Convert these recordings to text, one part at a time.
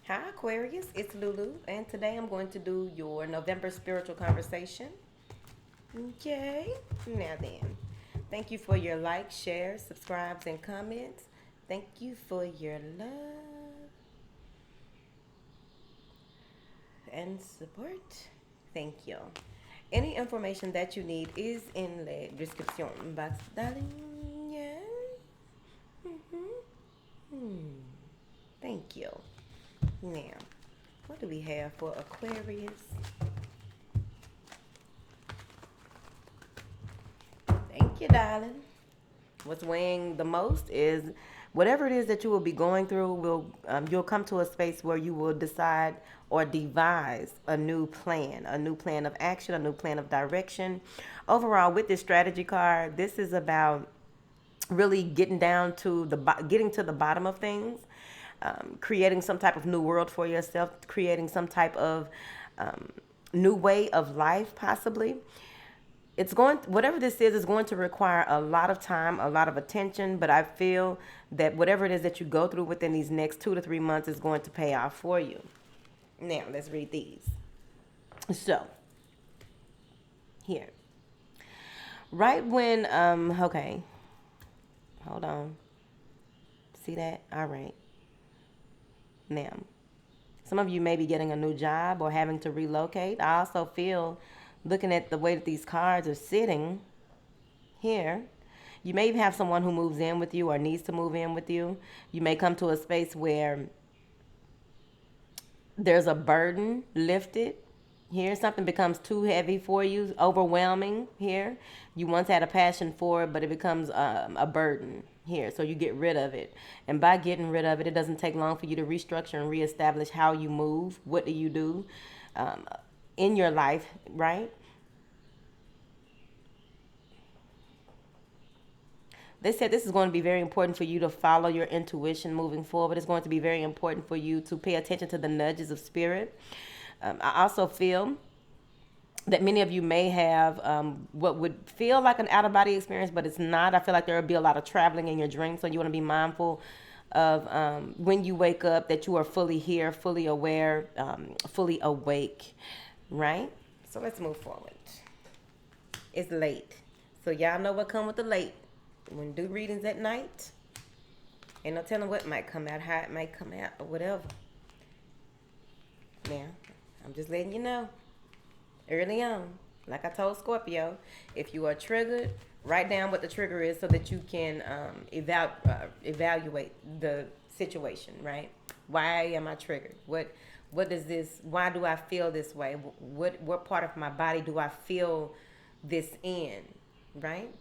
Hi, Aquarius. It's Lulu, and today I'm going to do your November spiritual conversation. Okay. Now then, thank you for your likes, shares, subscribes, and comments. Thank you for your love and support. Thank you. Any information that you need is in the description box, darling. Yeah. Hmm. Thank you. Now, what do we have for Aquarius? Thank you, darling. What's weighing the most is whatever it is that you will be going through. Will You'll come to a space where you will decide or devise a new plan of action, a new plan of direction. Overall, with this strategy card, this is about really getting to the bottom of things, creating some type of new world for yourself, creating some type of new way of life, possibly. It's going Whatever this is going to require a lot of time, a lot of attention, but I feel that whatever it is that you go through within these next 2 to 3 months is going to pay off for you. Now let's read these. So here, right when okay, hold on, see that? All right. Now, some of you may be getting a new job or having to relocate. I also feel, looking at the way that these cards are sitting here, you may have someone who moves in with you or needs to move in with you. You may come to a space where there's a burden lifted. Here, something becomes too heavy for you, overwhelming. Here, you once had a passion for it, but it becomes a burden. Here, so you get rid of it, and by getting rid of it, it doesn't take long for you to restructure and reestablish how you move. What do you do in your life, right? They said this is going to be very important for you to follow your intuition moving forward. It's going to be very important for you to pay attention to the nudges of spirit. I also feel that many of you may have what would feel like an out of body experience, but it's not. I feel like there will be a lot of traveling in your dreams, so you want to be mindful of when you wake up that you are fully here, fully aware, fully awake, right? So let's move forward. It's late, so y'all know what come with the late. When do readings at night, ain't no telling what might come out, how it might come out, or whatever. Now, I'm just letting you know early on. Like I told Scorpio, if you are triggered, write down what the trigger is so that you can evaluate the situation. Right? Why am I triggered? What does this? Why do I feel this way? What part of my body do I feel this in? Right?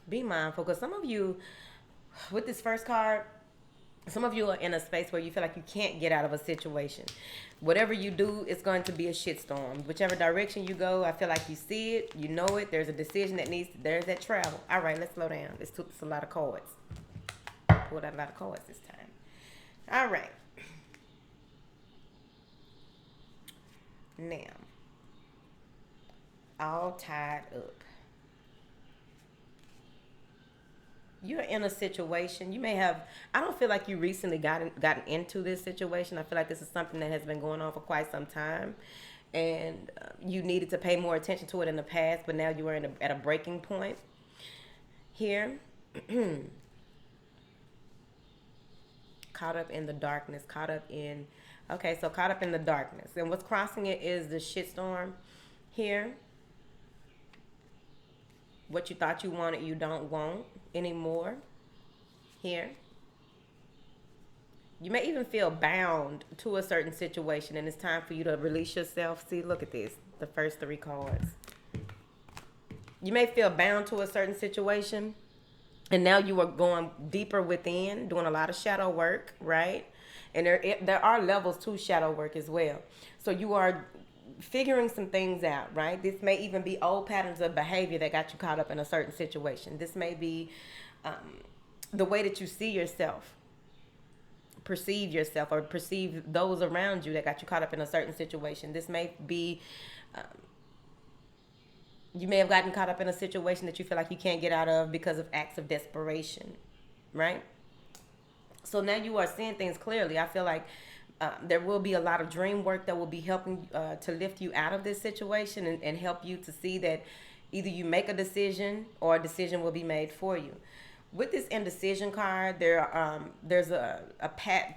Be mindful, because some of you, with this first card, some of you are in a space where you feel like you can't get out of a situation. Whatever you do, it's going to be a shitstorm. Whichever direction you go, I feel like you see it, you know it. There's a decision that there's that travel. All right, let's slow down. It's a lot of cards. Pulled out a lot of cards this time. All right. Now, all tied up. You're in a situation. You may have. I don't feel like you recently gotten into this situation. I feel like this is something that has been going on for quite some time, and you needed to pay more attention to it in the past. But now you are at a breaking point here. Caught up in the darkness. Caught up in. Okay, so caught up in the darkness, and what's crossing it is the shitstorm here. What you thought you wanted, you don't want anymore. Here. You may even feel bound to a certain situation, and it's time for you to release yourself. See, look at this. The first three cards. You may feel bound to a certain situation, and now you are going deeper within, doing a lot of shadow work, right? And there are levels to shadow work as well. So you are figuring some things out, right? This may even be old patterns of behavior that got you caught up in a certain situation. This may be the way that you see yourself, perceive yourself, or perceive those around you that got you caught up in a certain situation. This may be, you may have gotten caught up in a situation that you feel like you can't get out of because of acts of desperation, right? So now you are seeing things clearly. I feel like there will be a lot of dream work that will be helping to lift you out of this situation, and help you to see that either you make a decision or a decision will be made for you. With this indecision card, there's a path,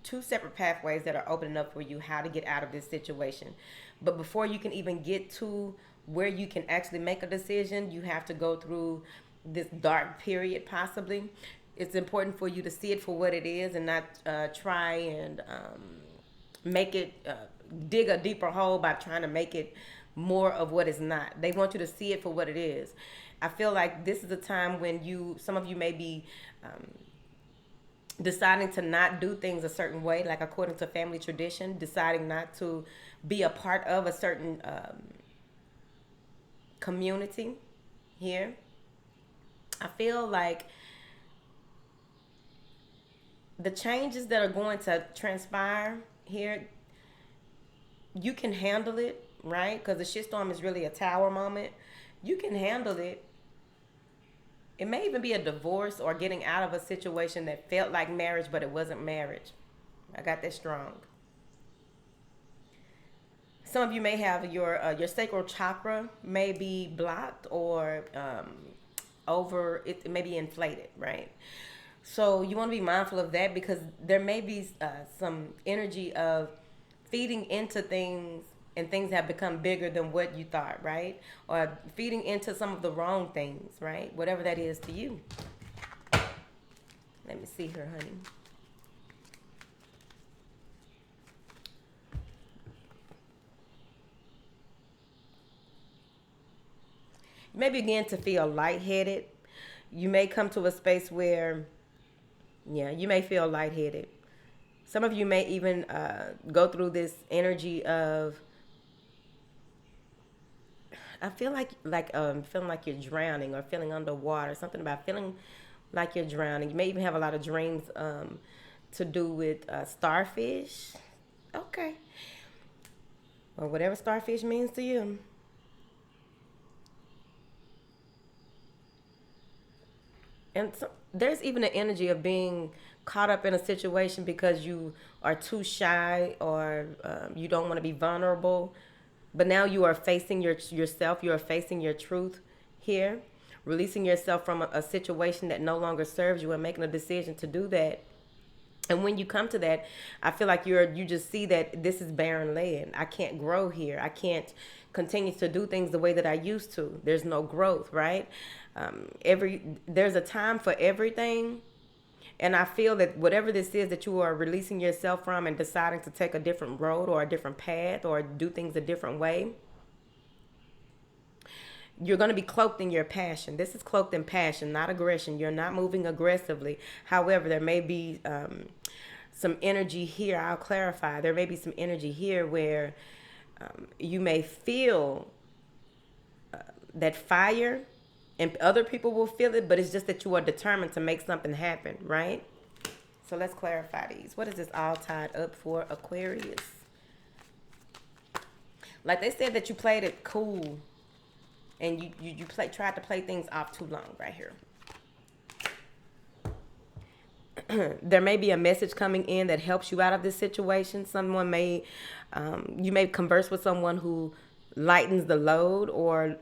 two separate pathways that are opening up for you how to get out of this situation. But before you can even get to where you can actually make a decision, you have to go through this dark period, possibly. It's important for you to see it for what it is, and not try and make it dig a deeper hole by trying to make it more of what it's not. They want you to see it for what it is. I feel like this is a time when some of you may be deciding to not do things a certain way, like according to family tradition, deciding not to be a part of a certain community here. I feel like the changes that are going to transpire here, you can handle it, right? Because the shitstorm is really a tower moment. You can handle it. It may even be a divorce or getting out of a situation that felt like marriage, but it wasn't marriage. I got that strong. Some of you may have your sacral chakra may be blocked or over. It may be inflated, right? So you want to be mindful of that, because there may be some energy of feeding into things, and things have become bigger than what you thought, right? Or feeding into some of the wrong things, right? Whatever that is to you. Let me see here, honey. You may begin to feel lightheaded. You may come to a space where, yeah, you may feel lightheaded. Some of you may even go through this energy of, I feel like feeling like you're drowning or feeling underwater. Something about feeling like you're drowning. You may even have a lot of dreams to do with starfish. Okay. Or whatever starfish means to you. And so, there's even an energy of being caught up in a situation because you are too shy, or you don't want to be vulnerable. But now you are facing yourself. You are facing your truth here, releasing yourself from a situation that no longer serves you, and making a decision to do that. And when you come to that, I feel like you just see that this is barren land. I can't grow here. I can't continue to do things the way that I used to. There's no growth, right? There's a time for everything. And I feel that whatever this is that you are releasing yourself from and deciding to take a different road or a different path or do things a different way, you're going to be cloaked in your passion. This is cloaked in passion, not aggression. You're not moving aggressively. However, there may be some energy here. I'll clarify. There may be some energy here where you may feel that fire, and other people will feel it, but it's just that you are determined to make something happen, right? So let's clarify these. What is this all tied up for, Aquarius? Like they said that you played it cool, and you tried to play things off too long right here. There may be a message coming in that helps you out of this situation. You may converse with someone who lightens the load, or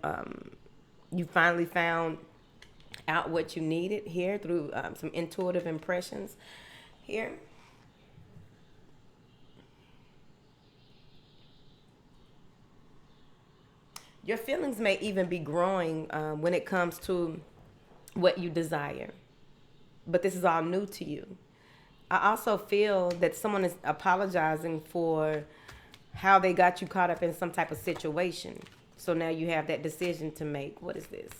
you finally found out what you needed here through some intuitive impressions here. Your feelings may even be growing when it comes to what you desire, but this is all new to you. I also feel that someone is apologizing for how they got you caught up in some type of situation. So now you have that decision to make. What is this?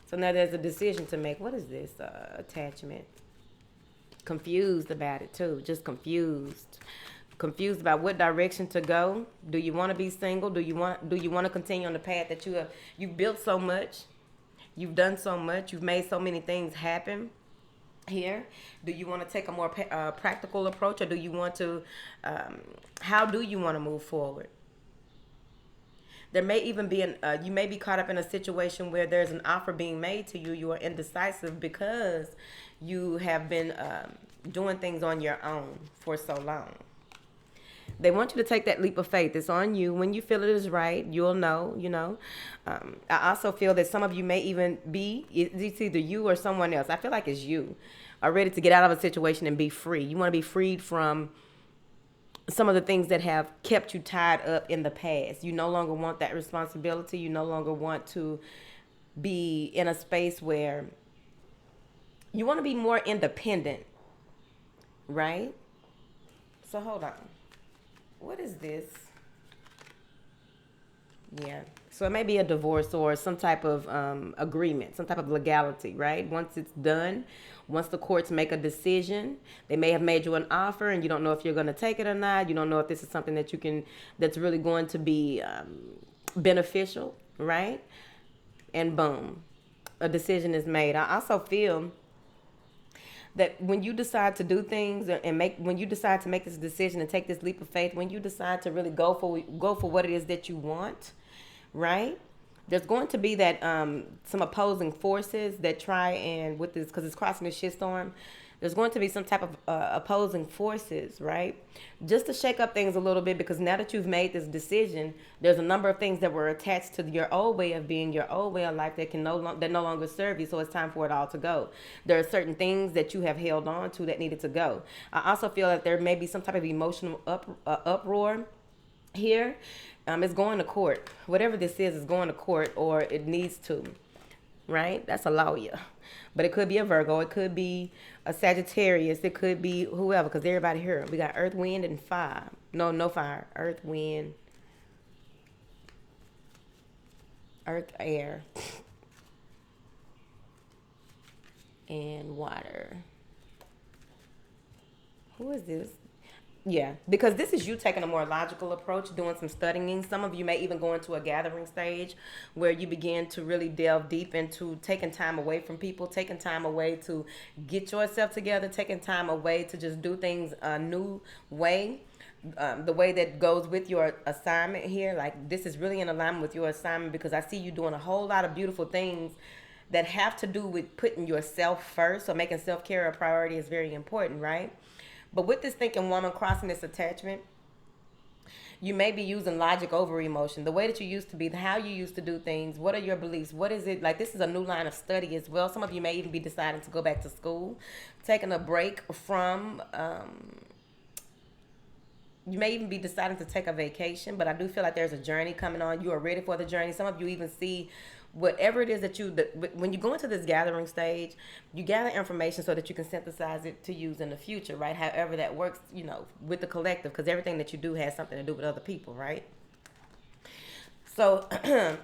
So now there's a decision to make. What is this? Attachment. Confused about it too. Just confused. Confused about what direction to go. Do you want to be single? Do you want to continue on the path that you've built so much? You've done so much. You've made so many things happen here. Do you want to take a more practical approach, or do you want to how do you want to move forward? There may even be you may be caught up in a situation where there's an offer being made to you. You are indecisive because you have been doing things on your own for so long. They want you to take that leap of faith. It's on you. When you feel it is right, you'll know. I also feel that some of you may even be, it's either you or someone else. I feel like it's you are ready to get out of a situation and be free. You want to be freed from some of the things that have kept you tied up in the past. You no longer want that responsibility. You no longer want to be in a space where you want to be more independent, right? So hold on. What is this? Yeah. So it may be a divorce or some type of agreement, some type of legality, right? Once it's done, once the courts make a decision, they may have made you an offer and you don't know if you're going to take it or not. You don't know if this is something that that's really going to be beneficial, right? And boom, a decision is made. I also feel that when you decide to do things and when you decide to make this decision and take this leap of faith, when you decide to really go for what it is that you want, right? There's going to be that some opposing forces that try and with this, because it's crossing the shitstorm. There's going to be some type of opposing forces, right? Just to shake up things a little bit, because now that you've made this decision, there's a number of things that were attached to your old way of being, your old way of life that no longer serve you. So it's time for it all to go. There are certain things that you have held on to that needed to go. I also feel that there may be some type of emotional uproar here. It's going to court. Whatever this is going to court, or it needs to, right? That's a lawyer. But it could be a Virgo. It could be a Sagittarius. It could be whoever, because everybody here. We got earth, wind, and fire. No fire. Earth, wind, earth, air, and water. Who is this? Yeah, because this is you taking a more logical approach, doing some studying. Some of you may even go into a gathering stage where you begin to really delve deep into taking time away from people, taking time away to get yourself together, taking time away to just do things a new way. The way that goes with your assignment here, like this is really in alignment with your assignment, because I see you doing a whole lot of beautiful things that have to do with putting yourself first. So making self-care a priority is very important, right? But with this thinking woman crossing this attachment, you may be using logic over emotion. The way that you used to be, how you used to do things, what are your beliefs? What is it? Like, this is a new line of study as well. Some of you may even be deciding to go back to school, taking a break from, you may even be deciding to take a vacation, but I do feel like there's a journey coming on. You are ready for the journey. Some of you even see whatever it is when you go into this gathering stage, you gather information so that you can synthesize it to use in the future, right? However that works, with the collective, because everything that you do has something to do with other people, right? So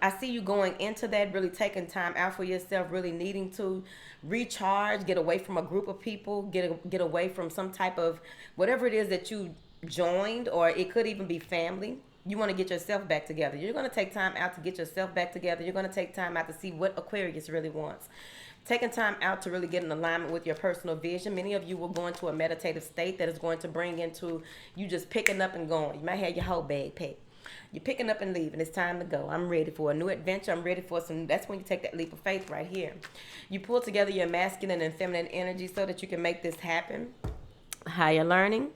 I see you going into that, really taking time out for yourself, really needing to recharge, get away from a group of people, get away from some type of whatever it is that you joined, or it could even be family. You want to get yourself back together. You're going to take time out to get yourself back together. You're going to take time out to see what Aquarius really wants. Taking time out to really get in alignment with your personal vision. Many of you will go into a meditative state that is going to bring into you just picking up and going. You might have your whole bag packed. You're picking up and leaving. It's time to go. I'm ready for a new adventure. I'm ready for some. That's when you take that leap of faith right here. You pull together your masculine and feminine energy so that you can make this happen. Higher learning,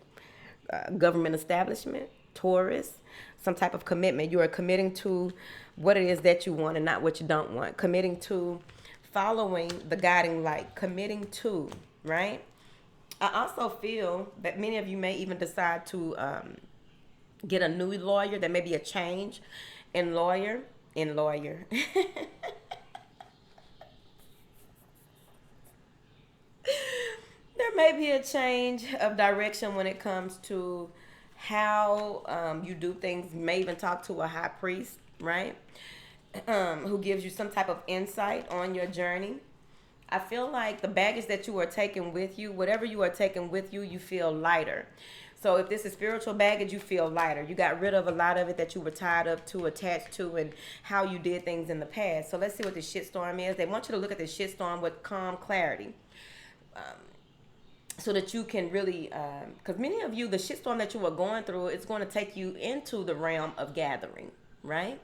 government establishment, Taurus, some type of commitment. You are committing to what it is that you want and not what you don't want. Committing to following the guiding light. Committing to, right? I also feel that many of you may even decide to get a new lawyer. There may be a change in lawyer. There may be a change of direction when it comes to how you do things. You may even talk to a high priest, right? Who gives you some type of insight on your journey. I feel like the baggage that you are taking with you, whatever you are taking with you, you feel lighter. So if this is spiritual baggage, you feel lighter. You got rid of a lot of it that you were tied up to, attached to, and how you did things in the past. So let's see what this shitstorm is. They want you to look at this shitstorm with calm clarity. So that you can really, because many of you, the shitstorm that you are going through, it's going to take you into the realm of gathering, right?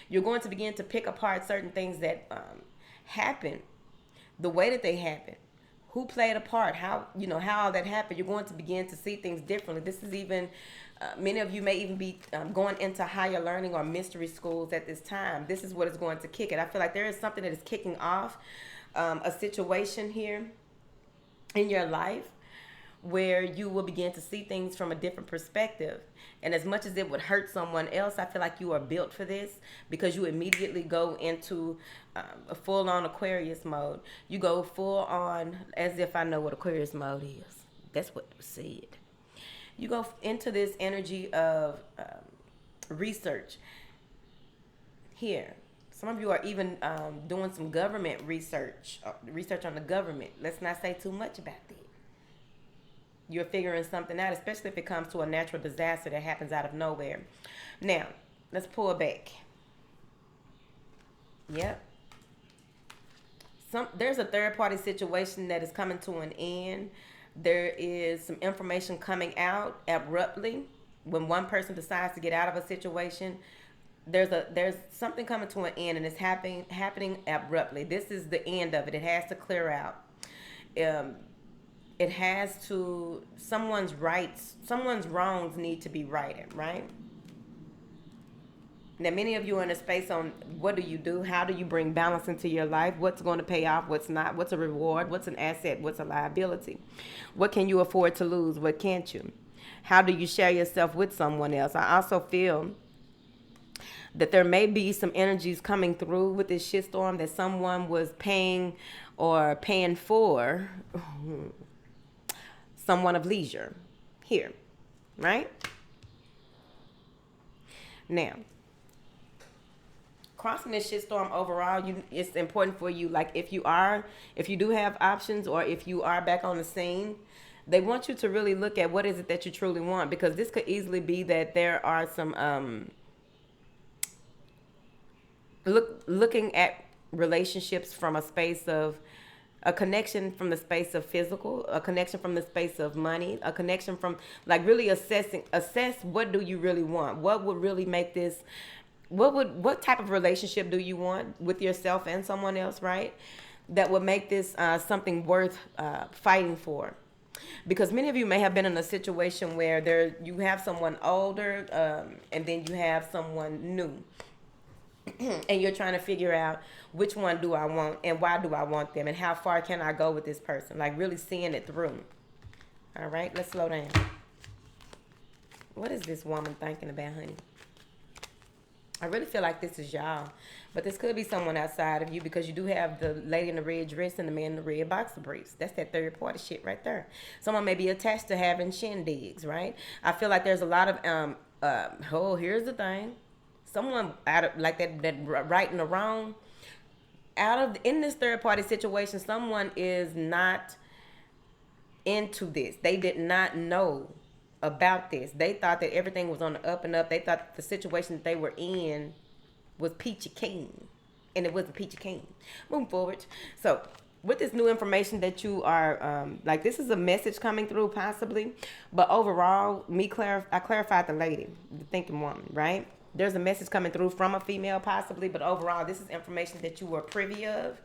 You're going to begin to pick apart certain things that happen, the way that they happen, who played a part, how, how all that happened. You're going to begin to see things differently. This is even, many of you may even be going into higher learning or mystery schools at this time. This is what is going to kick it. I feel like there is something that is kicking off a situation here in your life where you will begin to see things from a different perspective. And as much as it would hurt someone else, I feel like you are built for this, because you immediately go into a full-on Aquarius mode. You go full-on, as if I know what Aquarius mode is. That's what was said. You go into this energy of research here. Some of you are even doing some government research on the government. Let's not say too much about that. You're figuring something out, especially if it comes to a natural disaster that happens out of nowhere. Now, let's pull back. Yep. There's a third-party situation that is coming to an end. There is some information coming out abruptly when one person decides to get out of a situation. There's something coming to an end, and it's happening abruptly. This is the end of it. It has to clear out. It has to, someone's wrongs need to be righted, right? Now, many of you are in a space on what do you do? How do you bring balance into your life? What's going to pay off? What's not? What's a reward? What's an asset? What's a liability? What can you afford to lose? What can't you? How do you share yourself with someone else? I also feel that there may be some energies coming through with this shitstorm that someone was paying for someone of leisure here, right? Now, crossing this shitstorm overall, it's important for you. Like if you do have options, or if you are back on the scene, they want you to really look at what is it that you truly want, because this could easily be that there are some looking at relationships from a space of a connection, from the space of physical, a connection from the space of money, a connection from like really assess what do you really want? What would really make this, what type of relationship do you want with yourself and someone else, right? That would make this something worth fighting for. Because many of you may have been in a situation where you have someone older and then you have someone new. And you're trying to figure out which one do I want and why do I want them and how far can I go with this person. Like really seeing it through. All right, let's slow down. What is this woman thinking about, honey? I really feel like this is y'all. But this could be someone outside of you, because you do have the lady in the red dress and the man in the red boxer briefs. That's that third party shit right there. Someone may be attached to having shindigs, right? I feel like there's a lot of, here's the thing. Someone out of like that right and the wrong, in this third party situation, someone is not into this. They did not know about this. They thought that everything was on the up and up. They thought the situation that they were in was peachy keen, and it wasn't peachy keen. Moving forward. So with this new information that you are this is a message coming through possibly, but overall, I clarified the lady, the thinking woman, right? There's a message coming through from a female possibly, but overall, this is information that you were privy of.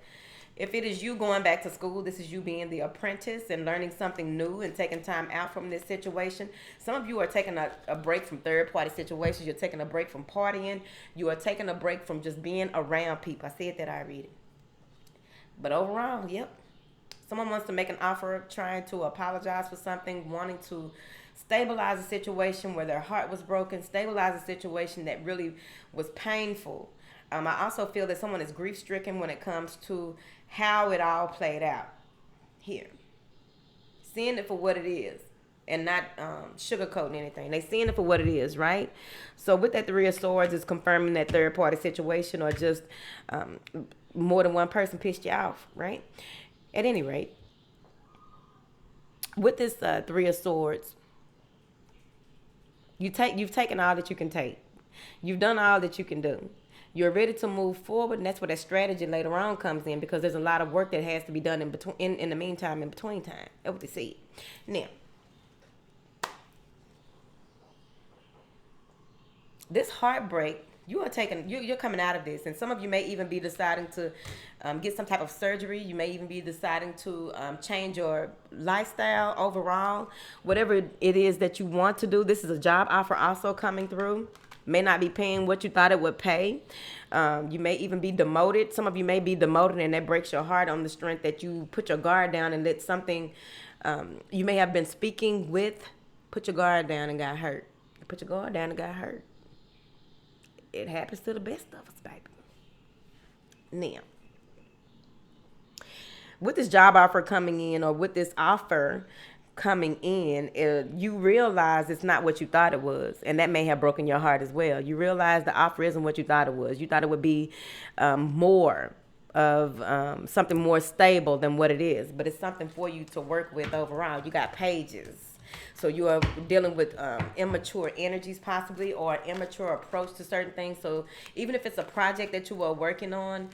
If it is you going back to school, this is you being the apprentice and learning something new and taking time out from this situation. Some of you are taking a break from third-party situations. You're taking a break from partying. You are taking a break from just being around people. I said that already. But overall, yep. Someone wants to make an offer, trying to apologize for something, wanting to stabilize a situation where their heart was broken, stabilize a situation that really was painful. I also feel that someone is grief-stricken when it comes to how it all played out here. Seeing it for what it is and not sugarcoating anything. They seeing it for what it is, right? So with that Three of Swords, is confirming that third-party situation, or just more than one person pissed you off, right? At any rate, with this Three of Swords, you've taken all that you can take. You've done all that you can do. You're ready to move forward, and that's where that strategy later on comes in, because there's a lot of work that has to be done in between, in the meantime, in between time. That's what they see. Now, this heartbreak, You are taking, you're coming out of this. And some of you may even be deciding to get some type of surgery. You may even be deciding to change your lifestyle overall. Whatever it is that you want to do, this is a job offer also coming through. May not be paying what you thought it would pay. You may even be demoted. Some of you may be demoted, and that breaks your heart on the strength that you put your guard down and let something you may have been speaking with, put your guard down and got hurt. Put your guard down and got hurt. It happens to the best of us, baby. Now, with this job offer coming in, or with this offer coming in, you realize it's not what you thought it was, and that may have broken your heart as well. You realize the offer isn't what you thought it was. You thought it would be more of something more stable than what it is, but it's something for you to work with overall. You got pages. So you are dealing with immature energies possibly, or immature approach to certain things. So even if it's a project that you are working on,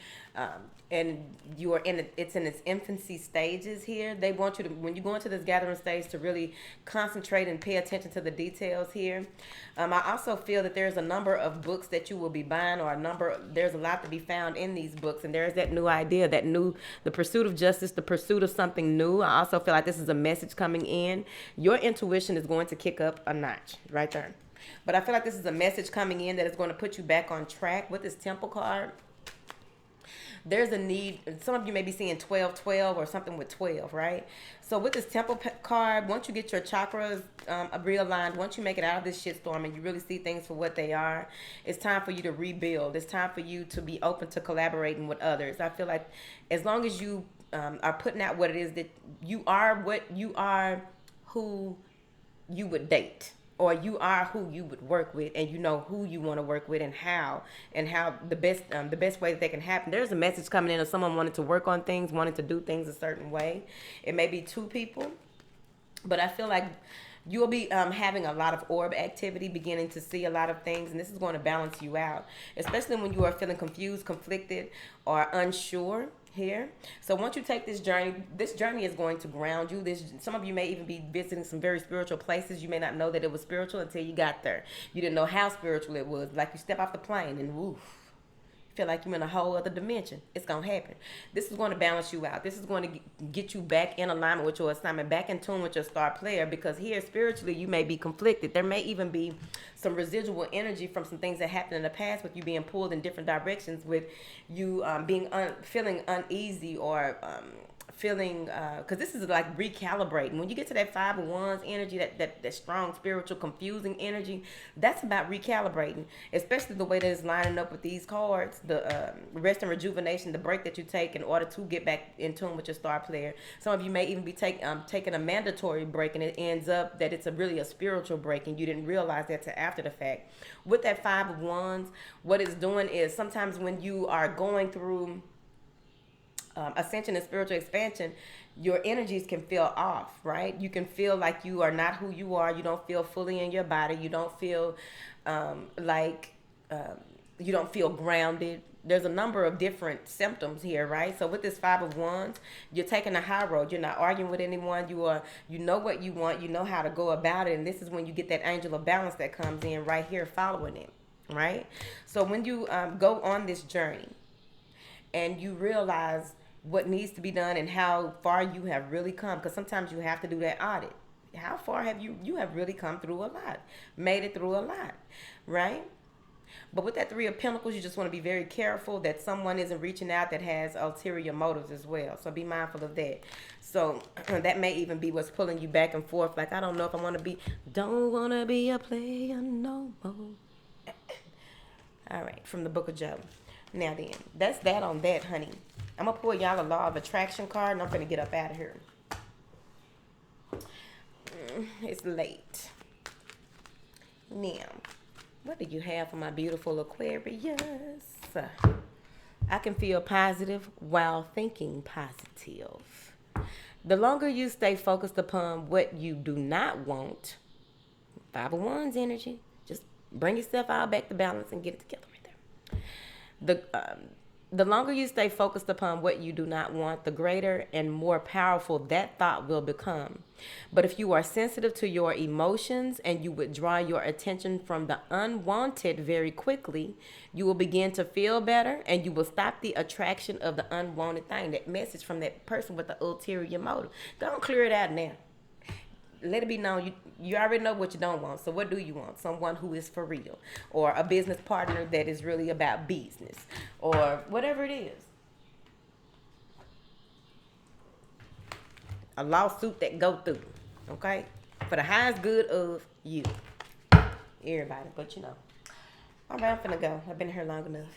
and you are it's in its infancy stages here, they want you to, when you go into this gathering stage, to really concentrate and pay attention to the details here. I also feel that there's a number of books that you will be buying, or there's a lot to be found in these books, and there's that new idea, the pursuit of justice, the pursuit of something new. I also feel like this is a message coming in. Your intuition is going to kick up a notch right there. But I feel like this is a message coming in that is going to put you back on track with this Temple card. There's a need. Some of you may be seeing 12-12 or something with 12, right? So with this Temple card, once you get your chakras realigned, once you make it out of this shitstorm and you really see things for what they are, it's time for you to rebuild. It's time for you to be open to collaborating with others. I feel like as long as you are putting out what it is that you are, who you would date, or you are who you would work with, and you know who you want to work with, and how the best way that they can happen. There's a message coming in of someone wanting to work on things, wanting to do things a certain way. It may be two people, but I feel like you'll be having a lot of orb activity, beginning to see a lot of things, and this is going to balance you out, especially when you are feeling confused, conflicted, or unsure here. So once you take this journey is going to ground you. Some of you may even be visiting some very spiritual places. You may not know that it was spiritual until you got there. You didn't know how spiritual it was. Like you step off the plane and woof, feel like you're in a whole other dimension. It's going to happen. This is going to balance you out. This is going to get you back in alignment with your assignment, back in tune with your star player, because here spiritually you may be conflicted. There may even be some residual energy from some things that happened in the past, with you being pulled in different directions, with you feeling uneasy, or feeling, because this is like recalibrating. When you get to that 5 of Wands energy, that strong spiritual confusing energy, that's about recalibrating, especially the way that it's lining up with these cards, the rest and rejuvenation, the break that you take in order to get back in tune with your star player. Some of you may even be taking a mandatory break, and it ends up that it's really a spiritual break, and you didn't realize that till after the fact. With that 5 of Wands, what it's doing is, sometimes when you are going through ascension and spiritual expansion, your energies can feel off, right? You can feel like you are not who you are. You don't feel fully in your body. You don't feel you don't feel grounded. There's a number of different symptoms here, right? So with this 5 of Wands, you're taking a high road. You're not arguing with anyone. You know what you want. You know how to go about it. And this is when you get that angel of balance that comes in right here following it, right? So when you go on this journey and you realize what needs to be done and how far you have really come, because sometimes you have to do that audit. How far have you have really come through a lot, made it through a lot, right? But with that 3 of Pentacles, you just want to be very careful that someone isn't reaching out that has ulterior motives as well. So be mindful of that. So that may even be what's pulling you back and forth. Like, I don't know if I want to don't want to be a player no more. All right, from the Book of Job. Now then, that's that on that, honey. I'm going to pull y'all a Law of Attraction card, and I'm going to get up out of here. It's late. Now, what do you have for my beautiful Aquarius? I can feel positive while thinking positive. The longer you stay focused upon what you do not want, 5 of Wands energy, just bring yourself out back to balance and get it together right there. The longer you stay focused upon what you do not want, the greater and more powerful that thought will become. But if you are sensitive to your emotions and you withdraw your attention from the unwanted very quickly, you will begin to feel better and you will stop the attraction of the unwanted thing, that message from that person with the ulterior motive. Don't clear it out now. Let it be known you already know what you don't want. So what do you want? Someone who is for real, or a business partner that is really about business, or whatever it is. A lawsuit that go through, okay, for the highest good of you, everybody. But you know, all right, I'm finna go. I've been here long enough.